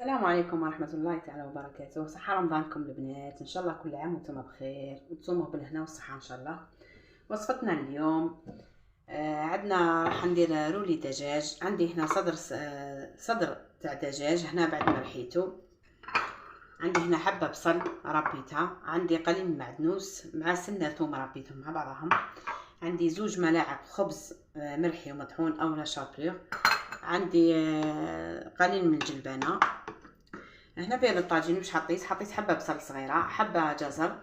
السلام عليكم ورحمة الله تعالى وبركاته. صحة رمضانكم البنات، إن شاء الله كل عام وانتم بخير وتصوموا بالهنا والصحة إن شاء الله. وصفتنا اليوم عندنا راح ندير رولي دجاج. عندي هنا صدر تاع دجاج هنا بعد ما رحيته. عندي هنا حبة بصل ربيتها، عندي قليل من معدنوس مع سنة ثوم ربيتهم مع بعضهم، عندي 2 ملاعق خبز مرحي ومطحون أو لا شابير، عندي قليل من جلبانة. هنا في هذا الطاجين واش حطيت حبه بصل صغيره، حبه جزر،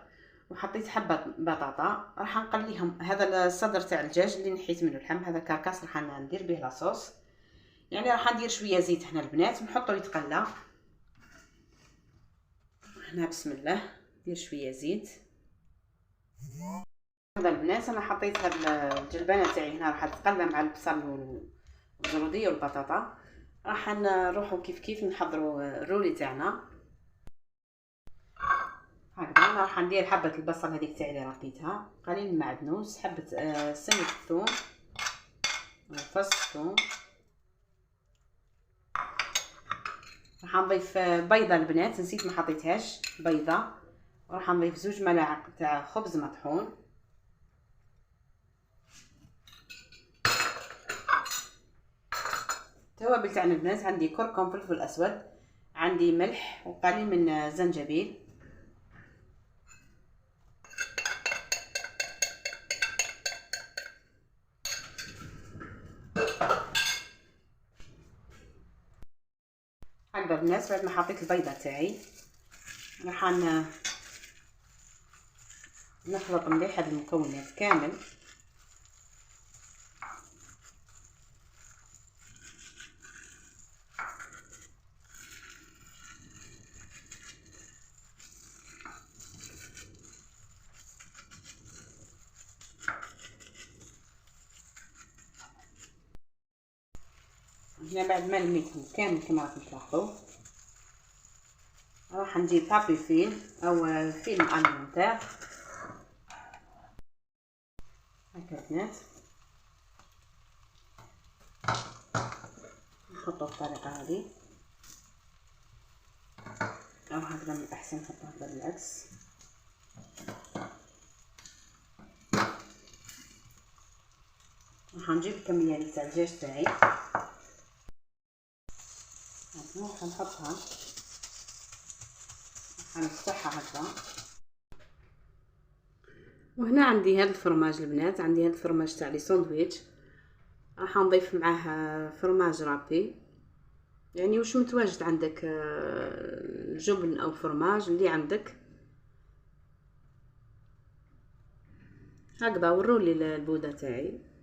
وحطيت حبه بطاطا. راح نقليهم. هذا الصدر تاع الدجاج اللي نحيت منه اللحم، هذا كركاس راح ندير به لاصوص. يعني راح ندير شويه زيت هنا البنات ونحطو يتقلى. هنا بسم الله ندير شويه زيت. هذا البنات انا حطيت هاد الجلبانه تاعي هنا راح تتقلى مع البصل والزروديه والبطاطا. راح نروحو كيف نحضروا الرولي تاعنا. هكذا انا راح ندير حبه البصل هذيك تاعي اللي رقيتها، قليل من المعدنوس، حبه سنه الثوم وفص الثوم. راح نضيف بيضه البنات، نسيت ما حطيتهاش بيضه. وراح نضيف 2 ملاعق تاع خبز مطحون. التوابل تاعنا البنات عندي كركم، فلفل اسود، عندي ملح وقليل من زنجبيل. هكذا البنات بعد ما حطيت البيضه تاعي راح نخلط مليح هاد المكونات كامل. هنا بعد ما لميتهم كامل كما راكم تلاحظوا راح نجيب بابي فيل او فيلم اليمنتير هكا البنات، نحطو بالطريقه هذه او هكذا من الاحسن نحطو هكذا بالعكس. راح نجيب الكميه تاع الدجاج تاعي راح نحطها، راح نفتحها هكذا. وهنا عندي هذا الفرماج البنات، عندي هذا الفرماج تاع لي ساندويتش، راح نضيف معاه فرماج رابي. يعني واش متواجد عندك جبن او فرماج اللي عندك هكذا. ورولي البوده تاعي.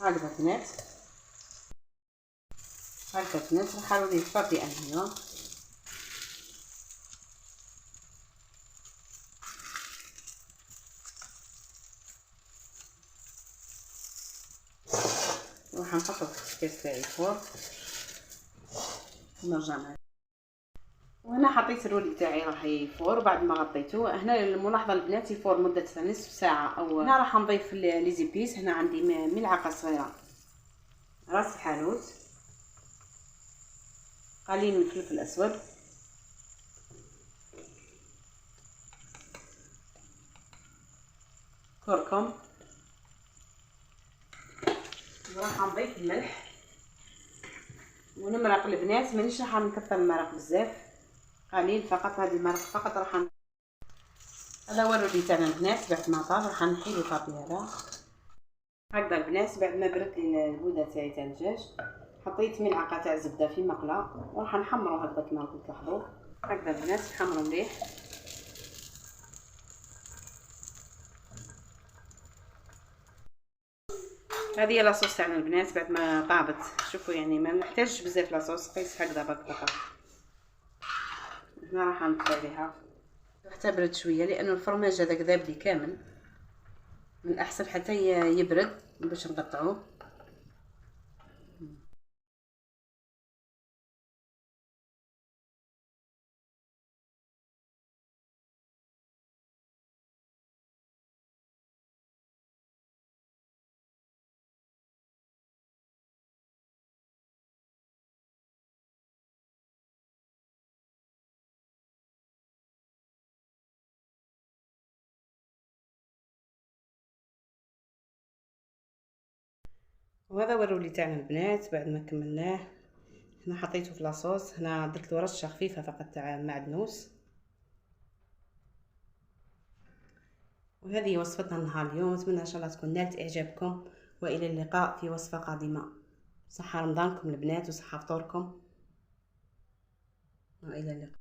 هكذا بنات، هكذا بنات راح نولي نفضي انهيا. راح نحطو في الكاس تاعي فوق ونرجع. وهنا حطيت الرولي تاعي راح يفور بعد ما غطيته. هنا الملاحظه البنات يفور مده نصف ساعه او هنا راح نضيف لي زيبيس. هنا عندي ملعقه صغيره راس الحانوت، قليل من الفلفل الاسود، كركم، وراح نضيف الملح ونمرق البنات. مانيش راح نكثر المرق بزاف، قليل فقط. هذا المرق فقط راح هذا هو الرولي تاعنا البنات. بعد ما طاب راح نحيدو طابي هذا هكذا البنات. بعد ما برد لي البوده تاعي تاع الدجاج حطيت ملعقه تاع زبده في مقله وراح نحمرو هكذا كما راكم تلاحظوا. هكذا البنات نحمرو مليح. هذه هي لاصوص تاعنا البنات بعد ما طابت. شوفوا يعني ما نحتاجش بزاف لاصوص، قيس هكذا بقطعه. هنا راح نطفي عليها حتى برد شويه لانه الفرماج هذاك ذاب لي كامل. من الاحسن حتى يبرد باش نقطعوه. وهذا هو الرولي تاعنا البنات بعد ما كملناه. هنا حطيته في لاصوص، هنا درت له رشه خفيفه فقط تاع معدنوس. وهذه وصفتنا نهار اليوم، نتمنى ان شاء الله تكون نالت اعجابكم، والى اللقاء في وصفه قادمه. صحه رمضانكم البنات وصحه فطوركم، والى اللقاء.